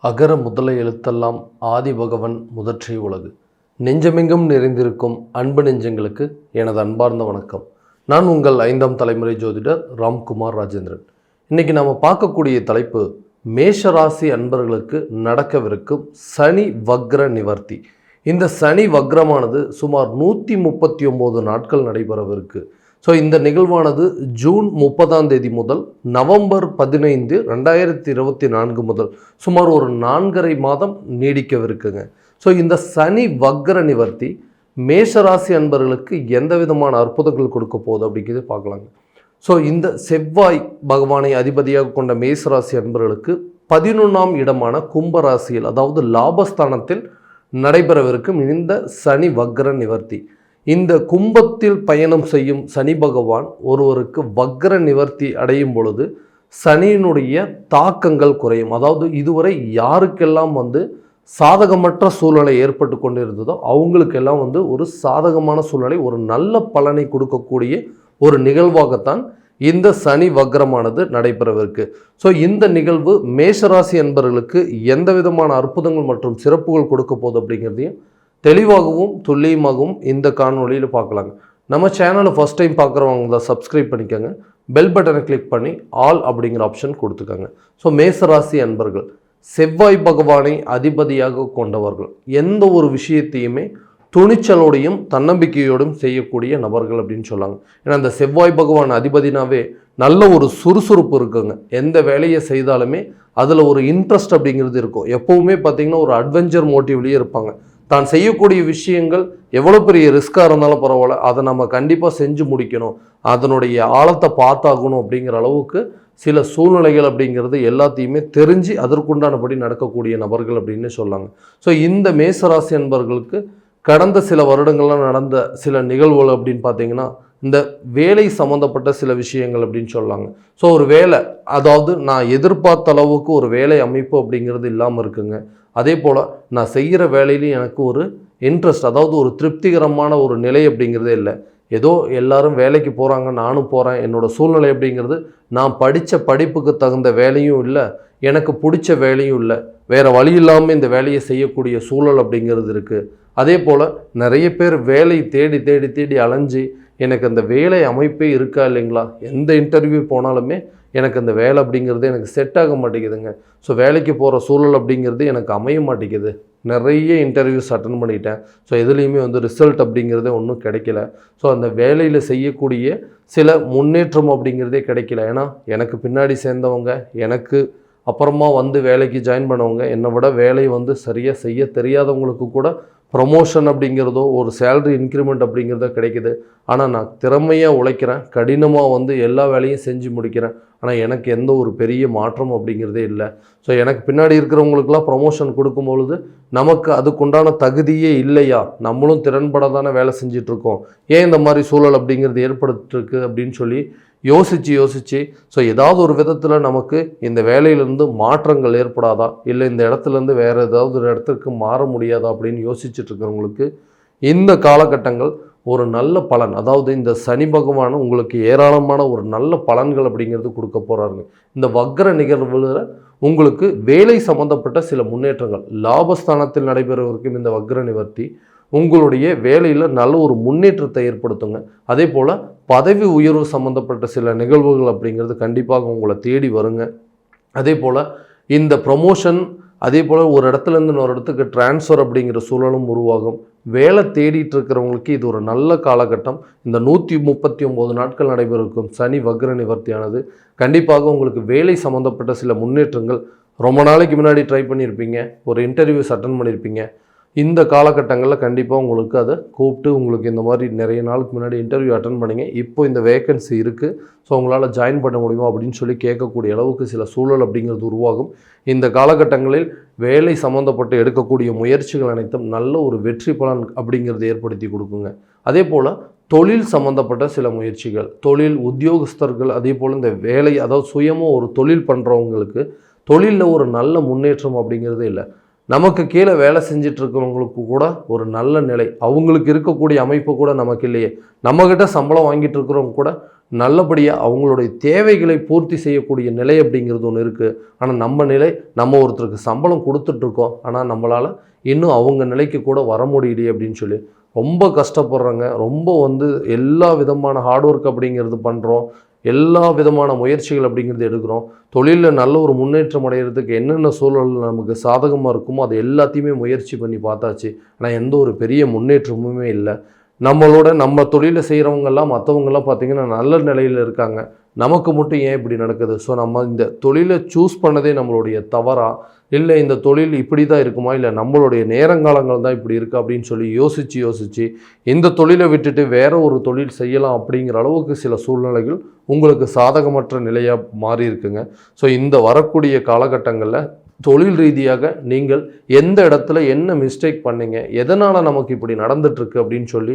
அகர முதல எழுத்தெல்லாம் ஆதி பகவன் முதற்றே உலகு. நெஞ்சமெங்கும் நிறைந்திருக்கும் அன்பு நெஞ்சங்களுக்கு எனது அன்பார்ந்த வணக்கம். நான் உங்கள் 5ஆம் தலைமுறை ஜோதிடர் ராம்குமார் ராஜேந்திரன். இன்னைக்கு நாம் பார்க்கக்கூடிய தலைப்பு மேஷராசி அன்பர்களுக்கு நடக்கவிருக்கும் சனி வக்ர நிவர்த்தி. இந்த சனி வக்ரமானது சுமார் 139 நாட்கள் நடைபெறவிருக்கு. ஸோ இந்த நிகழ்வானது ஜூன் 30 முதல் நவம்பர் 15, 2024 முதல் சுமார் ஒரு 4.5 மாதம் நீடிக்கவிருக்குங்க. ஸோ இந்த சனி வக்ர நிவர்த்தி மேஷராசி அன்பர்களுக்கு எந்த விதமான அற்புதங்கள் கொடுக்க போகுது அப்படிங்கிறது பார்க்கலாங்க. ஸோ இந்த செவ்வாய் பகவானை அதிபதியாக கொண்ட மேஷராசி அன்பர்களுக்கு 11ஆம் இடமான கும்பராசியில், அதாவது லாபஸ்தானத்தில் நடைபெறவிருக்கும் இந்த சனி வக்ர நிவர்த்தி. இந்த கும்பத்தில் பயணம் செய்யும் சனி பகவான் ஒருவருக்கு வக்ர நிவர்த்தி அடையும் பொழுது சனியினுடைய தாக்கங்கள் குறையும். அதாவது இதுவரை யாருக்கெல்லாம் சாதகமற்ற சூழ்நிலை ஏற்பட்டு கொண்டு இருந்ததோ அவங்களுக்கெல்லாம் ஒரு சாதகமான சூழ்நிலை, ஒரு நல்ல பலனை கொடுக்கக்கூடிய ஒரு நிகழ்வாகத்தான் இந்த சனி வக்ரமானது நடைபெறவிருக்கு. ஸோ இந்த நிகழ்வு மேஷராசி என்பவர்களுக்கு எந்த விதமான அற்புதங்கள் மற்றும் சிறப்புகள் கொடுக்க போகுது அப்படிங்கிறதையும் தெளிவாகவும் துல்லியமாகவும் இந்த காணொலியில் பார்க்கலாங்க. நம்ம சேனலை ஃபஸ்ட் டைம் பார்க்குறவங்க தான் சப்ஸ்கிரைப் பண்ணிக்கோங்க, பெல் பட்டனை கிளிக் பண்ணி ஆல் அப்படிங்கிற ஆப்ஷன் கொடுத்துக்கோங்க. ஸோ மேஷராசி அன்பர்கள் செவ்வாய் பகவானை அதிபதியாக கொண்டவர்கள், எந்த ஒரு விஷயத்தையுமே துணிச்சலோடையும் தன்னம்பிக்கையோடும் செய்யக்கூடிய நபர்கள் அப்படின்னு சொல்லாங்க. ஏன்னா அந்த செவ்வாய் பகவான் அதிபதினாவே நல்ல ஒரு சுறுசுறுப்பு இருக்குங்க. எந்த வேலையை செய்தாலுமே அதில் ஒரு இன்ட்ரெஸ்ட் அப்படிங்கிறது இருக்கும். எப்போவுமே பார்த்திங்கன்னா ஒரு அட்வென்ச்சர் மோட்டிவ்லேயே இருப்பாங்க. தான் செய்யக்கூடிய விஷயங்கள் எவ்வளோ பெரிய ரிஸ்க்காக இருந்தாலும் பரவாயில்ல, அதை நம்ம கண்டிப்பாக செஞ்சு முடிக்கணும், அதனுடைய ஆழத்தை பார்த்தாகணும் அப்படிங்கிற அளவுக்கு சில சூழ்நிலைகள் அப்படிங்கிறது எல்லாத்தையுமே தெரிஞ்சு அதற்குண்டானபடி நடக்கக்கூடிய நபர்கள் அப்படின்னு சொல்லாங்க. ஸோ இந்த மேஷராசி என்பவர்களுக்கு கடந்த சில வருடங்கள்லாம் நடந்த சில நிகழ்வுகள் அப்படின்னு பார்த்தீங்கன்னா இந்த வேலை சம்மந்தப்பட்ட சில விஷயங்கள் அப்படின்னு சொல்லாங்க. ஸோ ஒரு வேலை, அதாவது நான் எதிர்பார்த்த அளவுக்கு ஒரு வேலை அமைப்பு அப்படிங்கிறது இல்லாமல் இருக்குங்க. அதே போல் நான் செய்கிற வேலையிலையும் எனக்கு ஒரு இன்ட்ரெஸ்ட், அதாவது ஒரு திருப்திகரமான ஒரு நிலை அப்படிங்கிறதே இல்லை. ஏதோ எல்லாரும் வேலைக்கு போகிறாங்க, நானும் போகிறேன், என்னோடய சூழ்நிலை அப்படிங்கிறது நான் படித்த படிப்புக்கு தகுந்த வேலையும் இல்லை, எனக்கு பிடிச்ச வேலையும் இல்லை, வேறு வழி இல்லாமல் இந்த வேலையை செய்யக்கூடிய சூழல் அப்படிங்கிறது இருக்குது. அதே போல் நிறைய பேர் வேலை தேடி தேடி தேடி அலைஞ்சு எனக்கு அந்த வேலை அமைப்பே இருக்கா இல்லைங்களா, எந்த இன்டர்வியூ போனாலுமே எனக்கு அந்த வேலை அப்படிங்கிறது எனக்கு செட் ஆக மாட்டேங்குதுங்க. ஸோ வேலைக்கு போகிற சூழல் அப்படிங்கிறது எனக்கு அமைய மாட்டேங்குது. நிறைய இன்டர்வியூஸ் அட்டன் பண்ணிட்டேன், ஸோ எதுலேயுமே ரிசல்ட் அப்படிங்கிறதே ஒன்றும் கிடைக்கல. ஸோ அந்த வேலையில் செய்யக்கூடிய சில முன்னேற்றம் அப்படிங்கிறதே கிடைக்கல. ஏன்னா எனக்கு பின்னாடி சேர்ந்தவங்க, எனக்கு அப்புறமா வேலைக்கு ஜாயின் பண்ணவங்க, என்னை விட வேலை சரியாக செய்ய தெரியாதவங்களுக்கு கூட ப்ரமோஷன் அப்படிங்கிறதோ ஒரு சேலரி இன்க்ரிமெண்ட் அப்படிங்கிறதோ கிடைக்குது. ஆனால் நான் திறமையாக உழைக்கிறேன், கடினமாக எல்லா வேலையும் செஞ்சு முடிக்கிறேன், ஆனால் எனக்கு எந்த ஒரு பெரிய மாற்றம் அப்படிங்கிறதே இல்லை. ஸோ எனக்கு பின்னாடி இருக்கிறவங்களுக்கெல்லாம் ப்ரமோஷன் கொடுக்கும்பொழுது நமக்கு அதுக்குண்டான தகுதியே இல்லையா, நம்மளும் திறன்பட தானே வேலை செஞ்சிட்ருக்கோம், ஏன் இந்த மாதிரி சூழல் அப்படிங்கிறது ஏற்படுத்திருக்கு அப்படின்னு சொல்லி யோசித்து ஸோ ஏதாவது ஒரு விதத்தில் நமக்கு இந்த வேலையிலேருந்து மாற்றங்கள் ஏற்படாதா, இல்லை இந்த இடத்துலேருந்து வேறு ஏதாவது ஒரு இடத்துக்கு மாற முடியாதா அப்படின்னு யோசிச்சுட்ருக்கிறவங்களுக்கு இந்த காலகட்டங்கள் ஒரு நல்ல பலன், அதாவது இந்த சனி பகவான் உங்களுக்கு ஏராளமான ஒரு நல்ல பலன்கள் அப்படிங்கிறது கொடுக்க போகிறாருங்க. இந்த வக்ர நிகழ்வில் உங்களுக்கு வேலை சம்மந்தப்பட்ட சில முன்னேற்றங்கள், லாபஸ்தானத்தில் நடைபெறவிருக்கும் இந்த வக்ர நிவர்த்தி உங்களுடைய வேலையில் நல்ல ஒரு முன்னேற்றத்தை ஏற்படுத்துங்க. அதே போல் பதவி உயர்வு சம்மந்தப்பட்ட சில நிகழ்வுகள் அப்படிங்கிறது கண்டிப்பாக உங்களை தேடி வருங்க. அதே போல் இந்த ப்ரமோஷன், அதே போல் ஒரு இடத்துலேருந்து இன்னொரு இடத்துக்கு டிரான்ஸ்ஃபர் அப்படிங்கிற சூழலும் உருவாகும். வேலை தேடிட்டு இருக்கிறவங்களுக்கு இது ஒரு நல்ல காலகட்டம். இந்த 139 நாட்கள் நடைபெறும் சனி வக்ர நிவர்த்தியானது கண்டிப்பாக உங்களுக்கு வேலை சம்மந்தப்பட்ட சில முன்னேற்றங்கள், ரொம்ப நாளைக்கு முன்னாடி ட்ரை பண்ணியிருப்பீங்க, ஒரு இன்டர்வியூஸ் அட்டன் பண்ணியிருப்பீங்க, இந்த காலகட்டங்களில் கண்டிப்பாக உங்களுக்கு அதை கூப்பிட்டு உங்களுக்கு இந்த மாதிரி நிறைய நாளுக்கு முன்னாடி இன்டர்வியூ அட்டன் பண்ணிங்க, இப்போ இந்த வேக்கன்சி இருக்குது, ஸோ உங்களால் ஜாயின் பண்ண முடியுமா அப்படின்னு சொல்லி கேட்கக்கூடிய அளவுக்கு சில சூழல் அப்படிங்கிறது உருவாகும். இந்த காலகட்டங்களில் வேலை சம்மந்தப்பட்டு எடுக்கக்கூடிய முயற்சிகள் அனைத்தும் நல்ல ஒரு வெற்றி பலன் அப்படிங்கிறது ஏற்படுத்தி கொடுக்குங்க. அதே போல் தொழில் சம்மந்தப்பட்ட சில முயற்சிகள், தொழில் உத்தியோகஸ்தர்கள், அதே போல் இந்த வேலை, அதாவது சுயமாக ஒரு தொழில் பண்ணுறவங்களுக்கு தொழிலில் ஒரு நல்ல முன்னேற்றம் அப்படிங்கிறது இல்லை. நமக்கு கீழே வேலை செஞ்சிட்ருக்கிறவங்களுக்கு கூட ஒரு நல்ல நிலை, அவங்களுக்கு இருக்கக்கூடிய அமைப்பு கூட நமக்கு இல்லையே, நம்மக்கிட்ட சம்பளம் வாங்கிட்டு இருக்கிறவங்க கூட நல்லபடியாக அவங்களுடைய தேவைகளை பூர்த்தி செய்யக்கூடிய நிலை அப்படிங்கிறது ஒன்று இருக்குது. ஆனால் நம்ம நிலை, நம்ம ஒருத்தருக்கு சம்பளம் கொடுத்துட்ருக்கோம், ஆனால் நம்மளால் இன்னும் அவங்க நிலைக்கு கூட வர முடியலையே அப்படின்னு சொல்லி ரொம்ப கஷ்டப்படுறாங்க. ரொம்ப எல்லா விதமான ஹார்ட் ஒர்க் அப்படிங்கிறது பண்ணுறோம், எல்லா விதமான முயற்சிகள் அப்படிங்கிறது எடுக்கிறோம். தொழிலில் நல்ல ஒரு முன்னேற்றம் அடைகிறதுக்கு என்னென்ன சூழல் நமக்கு சாதகமாக இருக்குமோ அது எல்லாத்தையுமே முயற்சி பண்ணி பார்த்தாச்சு. ஆனால் எந்த ஒரு பெரிய முன்னேற்றமுமே இல்லை. நம்ம தொழிலை செய்கிறவங்கெல்லாம் மற்றவங்கெல்லாம் பார்த்திங்கன்னா நல்ல நிலையில் இருக்காங்க. நமக்கு மட்டும் ஏன் இப்படி நடக்குது? ஸோ நம்ம இந்த தொழிலை சூஸ் பண்ணதே நம்மளுடைய தவறா, இல்லை இந்த தொழில் இப்படி தான் இருக்குமா, இல்லை நம்மளுடைய நேரங்காலங்கள் தான் இப்படி இருக்குது அப்படின்னு சொல்லி யோசித்து இந்த தொழிலை விட்டுட்டு வேற ஒரு தொழில் செய்யலாம் அப்படிங்கிற அளவுக்கு சில சூழ்நிலைகள் உங்களுக்கு சாதகமற்ற நிலையாக மாறி இருக்குங்க. ஸோ இந்த வரக்கூடிய காலகட்டங்களில் தொழில் ரீதியாக நீங்கள் எந்த இடத்துல என்ன மிஸ்டேக் பண்ணீங்க, எதனால் நமக்கு இப்படி நடந்துட்டுருக்கு அப்படின்னு சொல்லி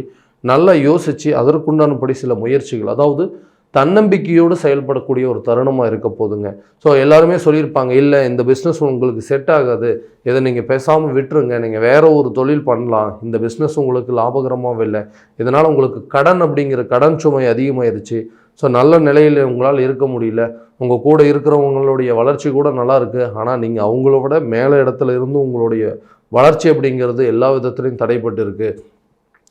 நல்லா யோசித்து அதற்குண்டானபடி சில முயற்சிகள், அதாவது தன்னம்பிக்கையோடு செயல்படக்கூடிய ஒரு தருணமாக இருக்க போதுங்க. ஸோ எல்லாருமே சொல்லியிருப்பாங்க, இல்லை இந்த பிஸ்னஸ் உங்களுக்கு செட் ஆகாது, இதை நீங்கள் பேசாமல் விட்டுருங்க, நீங்கள் வேறு ஒரு தொழில் பண்ணலாம், இந்த பிஸ்னஸ் உங்களுக்கு லாபகரமாகவே இல்லை, இதனால் உங்களுக்கு கடன் அப்படிங்கிற கடன் சுமை அதிகமாகிருச்சு, ஸோ நல்ல நிலையில் உங்களால் இருக்க முடியல, உங்கள் கூட இருக்கிறவங்களுடைய வளர்ச்சி கூட நல்லா இருக்குது, ஆனால் நீங்கள் அவங்களோட மேலே இடத்துல இருந்து உங்களுடைய வளர்ச்சி அப்படிங்கிறது எல்லா விதத்துலையும் தடைப்பட்டு இருக்குது,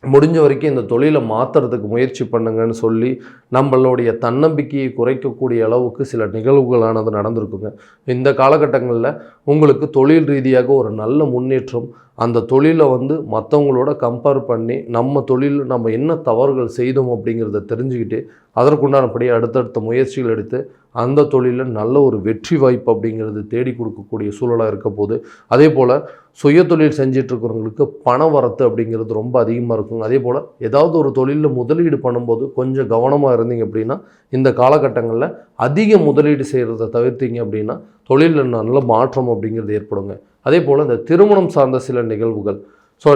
முடிஞ்ச வரைக்கும் இந்த தொழிலை மாற்றுறதுக்கு முயற்சி பண்ணுங்கன்னு சொல்லி நம்மளுடைய தன்னம்பிக்கையை குறைக்கக்கூடிய அளவுக்கு சில நிகழ்வுகளானது நடந்திருக்குங்க. இந்த காலகட்டங்களில் உங்களுக்கு தொழில் ரீதியாக ஒரு நல்ல முன்னேற்றம், அந்த தொழிலை மற்றவங்களோட கம்பேர் பண்ணி நம்ம தொழில் நம்ம என்ன தவறுகள் செய்தோம் அப்படிங்கிறத தெரிஞ்சுக்கிட்டு அதற்குண்டானபடி அடுத்தடுத்த முயற்சிகள் எடுத்து அந்த தொழிலில் நல்ல ஒரு வெற்றி வாய்ப்பு அப்படிங்கிறது தேடி கொடுக்கக்கூடிய சூழலாக இருக்க போது. அதே போல் சுய தொழில் செஞ்சிட்ருக்கிறவங்களுக்கு பண வரத்து அப்படிங்கிறது ரொம்ப அதிகமாக இருக்குங்க. அதே போல் ஏதாவது ஒரு தொழிலில் முதலீடு பண்ணும்போது கொஞ்சம் கவனமாக இருந்தீங்க அப்படின்னா இந்த காலகட்டங்களில் அதிக முதலீடு செய்கிறத தவிர்த்தீங்க அப்படின்னா தொழிலில் நல்ல மாற்றம் அப்படிங்கிறது ஏற்படுங்க. அதே போல் இந்த திருமணம் சார்ந்த சில நிகழ்வுகள், ஸோ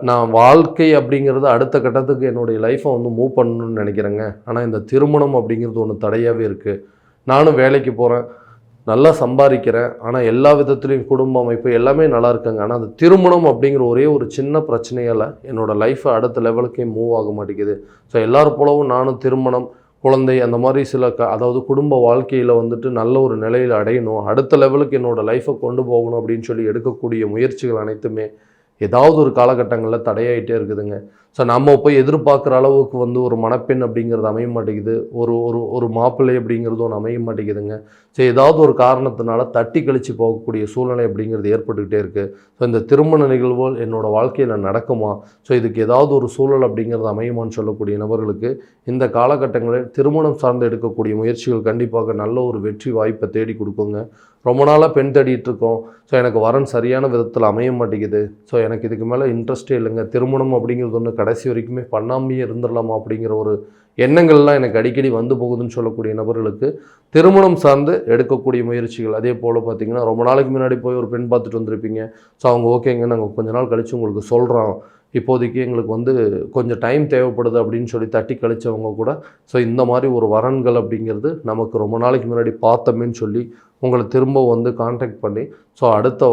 நான் வாழ்க்கை அப்படிங்கிறது அடுத்த கட்டத்துக்கு என்னுடைய லைஃப்பை மூவ் பண்ணணும்னு நினைக்கிறேங்க, ஆனால் இந்த திருமணம் அப்படிங்கிறது ஒன்று தடையாகவே இருக்குது. நானும் வேலைக்கு போகிறேன், நல்லா சம்பாதிக்கிறேன், ஆனால் எல்லா விதத்துலேயும் குடும்ப அமைப்பு எல்லாமே நல்லா இருக்குங்க, ஆனால் அந்த திருமணம் அப்படிங்கிற ஒரே ஒரு சின்ன பிரச்சனையால் என்னோடய லைஃப்பை அடுத்த லெவலுக்கே மூவ் ஆக மாட்டேங்குது. ஸோ எல்லோரும் போலவும் நானும் திருமணம், குழந்தை, அந்த மாதிரி சில அதாவது குடும்ப வாழ்க்கையில் நல்ல ஒரு நிலையில் அடையணும், அடுத்த லெவலுக்கு என்னோடய லைஃப்பை கொண்டு போகணும் அப்படின்னு சொல்லி எடுக்கக்கூடிய முயற்சிகள் அனைத்துமே ஏதாவது ஒரு காலகட்டங்களில் தடையாயிட்டே இருக்குதுங்க. ஸோ நம்ம போய் எதிர்பார்க்குற அளவுக்கு ஒரு மணப்பெண் அப்படிங்கிறது அமைய மாட்டேங்குது, ஒரு ஒரு ஒரு மாப்பிள்ளை அப்படிங்கிறது ஒன்று அமைய மாட்டேங்குதுங்க. ஸோ ஏதாவது ஒரு காரணத்தினால தட்டி கழித்து போகக்கூடிய சூழ்நிலை அப்படிங்கிறது ஏற்பட்டுக்கிட்டே இருக்குது. ஸோ இந்த திருமண நிகழ்வுகள் என்னோடய வாழ்க்கையில் நடக்குமா, ஸோ இதுக்கு ஏதாவது ஒரு சூழல் அப்படிங்கிறது அமையுமான்னு சொல்லக்கூடிய நபர்களுக்கு இந்த காலகட்டங்களில் திருமணம் சார்ந்து எடுக்கக்கூடிய முயற்சிகள் கண்டிப்பாக நல்ல ஒரு வெற்றி வாய்ப்பை தேடி கொடுக்குங்க. ரொம்ப நாளாக பெண் தேடிட்டு இருக்கோம், ஸோ எனக்கு வரன் சரியான விதத்தில் அமைய மாட்டேங்குது, ஸோ எனக்கு இதுக்கு மேலே இன்ட்ரெஸ்ட்டே இல்லைங்க, திருமணம் அப்படிங்கிறது ஒன்று கடைசி வரைக்குமே பண்ணாமையே இருந்துடலாமா அப்படிங்கிற ஒரு எண்ணங்கள்லாம் எனக்கு அடிக்கடி போகுதுன்னு சொல்லக்கூடிய நபர்களுக்கு திருமணம் சார்ந்து எடுக்கக்கூடிய முயற்சிகள். அதே போல் பார்த்திங்கன்னா ரொம்ப நாளைக்கு முன்னாடி போய் ஒரு பெண் பார்த்துட்டு வந்திருப்பீங்க, ஸோ அவங்க ஓகேங்க நாங்கள் கொஞ்ச நாள் கழித்து உங்களுக்கு சொல்கிறோம், இப்போதைக்கு எங்களுக்கு கொஞ்சம் டைம் தேவைப்படுது அப்படின்னு சொல்லி தட்டி கழிச்சவங்க கூட ஸோ இந்த மாதிரி ஒரு வரன்கள் அப்படிங்கிறது நமக்கு ரொம்ப நாளைக்கு முன்னாடி பார்த்தோமேன்னு சொல்லி உங்களை திரும்ப கான்டாக்ட் பண்ணி ஸோ அடுத்த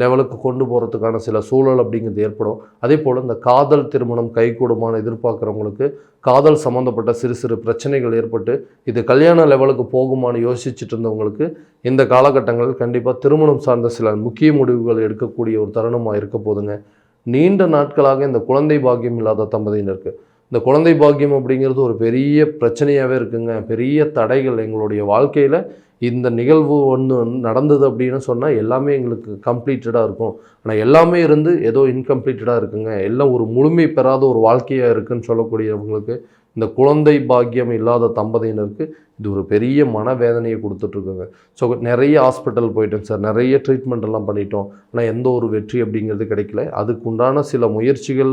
லெவலுக்கு கொண்டு போகிறதுக்கான சில சூழல் அப்படிங்கிறது ஏற்படும். அதே போல் இந்த காதல் திருமணம் கைகூடுமான எதிர்பார்க்குறவங்களுக்கு காதல் சம்மந்தப்பட்ட சிறு சிறு பிரச்சனைகள் ஏற்பட்டு இது கல்யாண லெவலுக்கு போகுமான்னு யோசிச்சுட்டு இருந்தவங்களுக்கு இந்த காலகட்டங்களில் கண்டிப்பாக திருமணம் சார்ந்த சில முக்கிய முடிவுகள் எடுக்கக்கூடிய ஒரு தருணமாக இருக்க போதுங்க. நீண்ட நாட்களாக இந்த குழந்தை பாக்கியம் இல்லாத தம்பதியினருக்கு இந்த குழந்தை பாக்கியம் அப்படிங்கிறது ஒரு பெரிய பிரச்சனையாகவே இருக்குங்க, பெரிய தடைகள். எங்களுடைய வாழ்க்கையில் இந்த நிகழ்வு ஒன்று நடந்தது அப்படின்னு சொன்னால் எல்லாமே எங்களுக்கு கம்ப்ளீட்டடாக இருக்கும், ஆனால் எல்லாமே இருந்து ஏதோ இன்கம்ப்ளீட்டடாக இருக்குங்க, எல்லாம் ஒரு முழுமை பெறாத ஒரு வாழ்க்கையாக இருக்குதுன்னு சொல்லக்கூடியவங்களுக்கு இந்த குழந்தை பாக்கியம் இல்லாத தம்பதியினருக்கு இது ஒரு பெரிய மனவேதனையை கொடுத்துட்ருக்குங்க. ஸோ நிறைய ஹாஸ்பிட்டல் போயிட்டோம் சார், நிறைய ட்ரீட்மெண்ட் எல்லாம் பண்ணிட்டோம், ஆனால் எந்த ஒரு வெற்றி அப்படிங்கிறது கிடைக்கல. அதுக்கு உண்டான சில முயற்சிகள்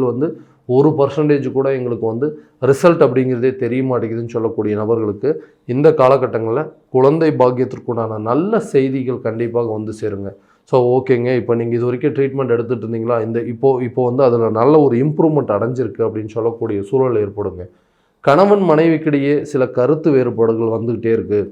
1% கூட எங்களுக்கு ரிசல்ட் அப்படிங்கிறதே தெரிய மாட்டேங்குதுன்னு சொல்லக்கூடிய நபர்களுக்கு இந்த காலகட்டங்களில் குழந்தை பாக்கியத்திற்குண்டான நல்ல செய்திகள் கண்டிப்பாக சேருங்க. ஸோ ஓகேங்க, இப்போ நீங்கள் இது வரைக்கும் ட்ரீட்மெண்ட் எடுத்துகிட்டு இருந்தீங்களா, இப்போ அதில் நல்ல ஒரு இம்ப்ரூவ்மெண்ட் அடைஞ்சிருக்கு அப்படின்னு சொல்லக்கூடிய சூழல் ஏற்படுங்க. கணவன் மனைவிக்கிடையே சில கருத்து வேறுபாடுகள் வந்துக்கிட்டே இருக்குது,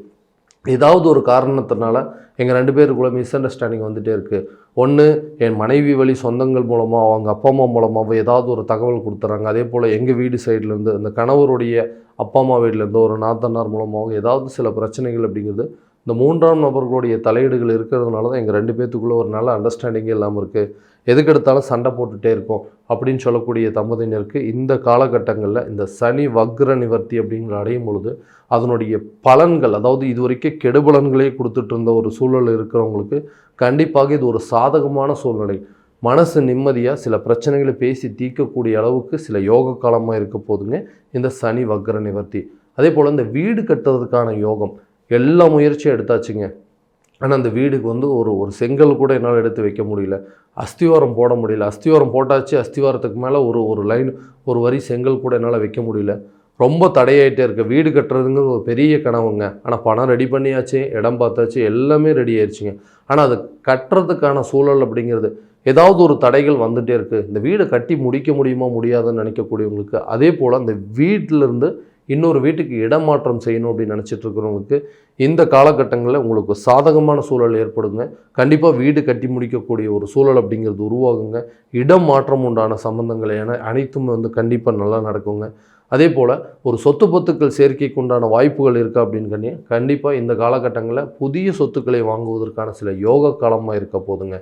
ஏதாவது ஒரு காரணத்தினால எங்கள் 2 பேருக்குள்ள மிஸ் அண்டர்ஸ்டாண்டிங் வந்துகிட்டே இருக்குது. ஒன்று என் மனைவி வழி சொந்தங்கள் மூலமாக அவங்க அப்பா அம்மா மூலமாகவோ ஏதாவது ஒரு தகவல் கொடுத்துட்றாங்க. அதே போல் எங்கள் வீடு சைட்லேருந்து இந்த கணவருடைய அப்பா அம்மா வீட்டிலேருந்து ஒரு நாத்தனார் மூலமாகவோ ஏதாவது சில பிரச்சனைகள் அப்படிங்கிறது இந்த 3ஆம் நபர்களுடைய தலையீடுகள் இருக்கிறதுனால தான் எங்கள் 2 பேர்த்துக்குள்ளே ஒரு நல்ல அண்டர்ஸ்டாண்டிங்கே இல்லாமல் இருக்குது. எதுக்கெடுத்தாலும் சண்டை போட்டுகிட்டே இருக்கோம் அப்படின்னு சொல்லக்கூடிய தம்பதியினருக்கு இந்த காலகட்டங்களில் இந்த சனி வக்ர நிவர்த்தி அப்படிங்கிற அடையும் பொழுது அதனுடைய பலன்கள், அதாவது இதுவரைக்கும் கெடுபலன்களே கொடுத்துட்டு இருந்த ஒரு சூழல் இருக்கிறவங்களுக்கு கண்டிப்பாக இது ஒரு சாதகமான சூழ்நிலை. மனசு நிம்மதியாக சில பிரச்சனைகளை பேசி தீர்க்கக்கூடிய அளவுக்கு சில யோக காலமாக இருக்க போதுங்க இந்த சனி வக்ர நிவர்த்தி. அதே போல் இந்த வீடு கட்டுறதுக்கான யோகம் எல்லா முயற்சியும் எடுத்தாச்சுங்க. ஆனால் அந்த வீடுக்கு ஒரு செங்கல் கூட என்னால் எடுத்து வைக்க முடியல, அஸ்திவாரம் போட முடியல. அஸ்திவாரம் போட்டாச்சு, அஸ்திவாரத்துக்கு மேலே ஒரு லைன் ஒரு வரி செங்கல் கூட என்னால் வைக்க முடியல. ரொம்ப தடையாயிட்டே இருக்குது. வீடு கட்டுறதுங்கிறது ஒரு பெரிய கனவுங்க. ஆனால் பணம் ரெடி பண்ணியாச்சு, இடம் பார்த்தாச்சு, எல்லாமே ரெடி ஆயிடுச்சுங்க. ஆனால் அது கட்டுறதுக்கான சூழல் அப்படிங்கிறது ஏதாவது ஒரு தடைகள் வந்துகிட்டே இருக்குது. இந்த வீடை கட்டி முடிக்க முடியுமா முடியாதுன்னு நினைக்கக்கூடியவங்களுக்கு, அதே போல் அந்த வீட்டிலேருந்து இன்னொரு வீட்டுக்கு இடமாற்றம் செய்யணும் அப்படின்னு நினச்சிட்டு இருக்கிறவங்களுக்கு இந்த காலகட்டங்களில் உங்களுக்கு சாதகமான சூழல் ஏற்படுங்க. கண்டிப்பாக வீடு கட்டி முடிக்கக்கூடிய ஒரு சூழல் அப்படிங்கிறது உருவாகுங்க. இடம் மாற்றம் உண்டான சம்பந்தங்கள் அனைத்தும் கண்டிப்பாக நல்லா நடக்குங்க. அதே போல் ஒரு சொத்து பத்துக்கள் சேர்க்கைக்கு உண்டான வாய்ப்புகள் இருக்கா அப்படின்னு கண்டிப்பாக இந்த காலகட்டங்களில் புதிய சொத்துக்களை வாங்குவதற்கான சில யோக காலமாக இருக்க போதுங்க.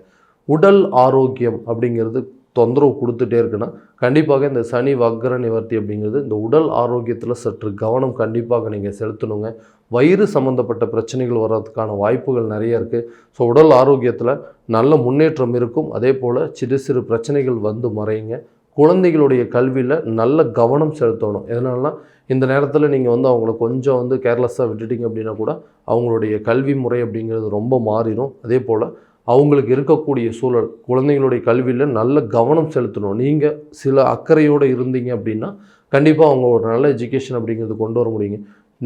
உடல் ஆரோக்கியம் அப்படிங்கிறது தொந்தரவு கொடுத்துட்டே இருக்குன்னா கண்டிப்பாக இந்த சனி வக்ர நிவர்த்தி அப்படிங்கிறது இந்த உடல் ஆரோக்கியத்தில் சற்று கவனம் கண்டிப்பாக நீங்கள் செலுத்தணுங்க. வயிறு சம்மந்தப்பட்ட பிரச்சனைகள் வர்றதுக்கான வாய்ப்புகள் நிறைய இருக்குது. ஸோ உடல் ஆரோக்கியத்தில் நல்ல முன்னேற்றம் இருக்கும். அதே போல் சிறு சிறு பிரச்சனைகள் மறையுங்க. குழந்தைகளுடைய கல்வியில் நல்ல கவனம் செலுத்தணும். எதனாலனா இந்த நேரத்தில் நீங்கள் அவங்கள கொஞ்சம் கேர்லெஸ்ஸாக விட்டுட்டிங்க அப்படின்னா கூட அவங்களுடைய கல்வி முறை அப்படிங்கிறது ரொம்ப மாறிடும். அதே போல் அவங்களுக்கு இருக்கக்கூடிய சூழல் குழந்தைங்களுடைய கல்வியில் நல்ல கவனம் செலுத்தணும். நீங்கள் சில அக்கறையோடு இருந்தீங்க அப்படின்னா கண்டிப்பாக அவங்க ஒரு நல்ல எஜுகேஷன் அப்படிங்கிறது கொண்டு வர முடியுங்க.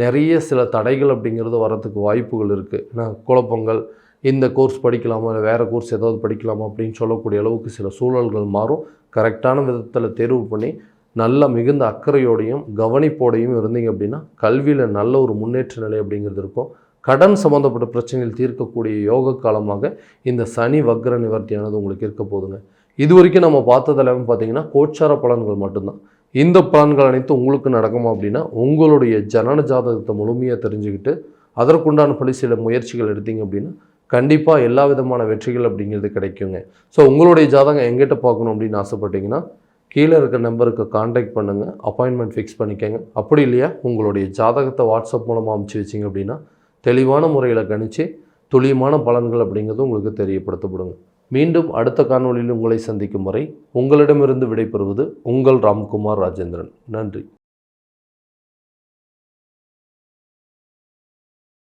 நிறைய சில தடைகள் அப்படிங்கிறது வரத்துக்கு வாய்ப்புகள் இருக்குது. குழப்பங்கள், இந்த கோர்ஸ் படிக்கலாமா இல்லை வேறு கோர்ஸ் ஏதாவது படிக்கலாமா அப்படின்னு சொல்லக்கூடிய அளவுக்கு சில சூழல்கள் மாறும். கரெக்டான விதத்தில் தேர்வு பண்ணி நல்ல மிகுந்த அக்கறையோடையும் கவனிப்போடையும் இருந்தீங்க அப்படின்னா கல்வியில் நல்ல ஒரு முன்னேற்ற நிலை அப்படிங்கிறது இருக்கும். கடன் சம்மந்தப்பட்ட பிரச்சனைகள் தீர்க்கக்கூடிய யோக காலமாக இந்த சனி வக்ர நிவர்த்தியானது உங்களுக்கு இருக்க போதுங்க. இது வரைக்கும் நம்ம பார்த்ததெல்லாம் பார்த்தீங்கன்னா கோச்சார பலன்கள் மட்டும்தான். இந்த பலன்கள் அனைத்தும் உங்களுக்கு நடக்குமா அப்படின்னா உங்களுடைய ஜனன ஜாதகத்தை முழுமையாக தெரிஞ்சுக்கிட்டு அதற்குண்டான சில முயற்சிகள் எடுத்தீங்க அப்படின்னா கண்டிப்பாக எல்லா விதமான வெற்றிகள் அப்படிங்கிறது கிடைக்குங்க. ஸோ உங்களுடைய ஜாதகம் எங்கிட்ட பார்க்கணும் அப்படின்னு ஆசைப்பட்டீங்கன்னா கீழே இருக்க நம்பருக்கு கான்டாக்ட் பண்ணுங்கள், அப்பாயின்மெண்ட் ஃபிக்ஸ் பண்ணிக்கோங்க. அப்படி இல்லையா உங்களுடைய ஜாதகத்தை வாட்ஸ்அப் மூலமாக அனுப்பிச்சி வச்சிங்க அப்படின்னா தெளிவான முறையில் கணிச்சு துல்லியமான பலன்கள் அப்படிங்கிறது உங்களுக்கு தெரியப்படுத்தப்படுங்க. மீண்டும் அடுத்த காணொளியில் உங்களை சந்திக்கும் வரை உங்களிடமிருந்து விடைபெறுவது உங்கள் ராம்குமார் ராஜேந்திரன். நன்றி.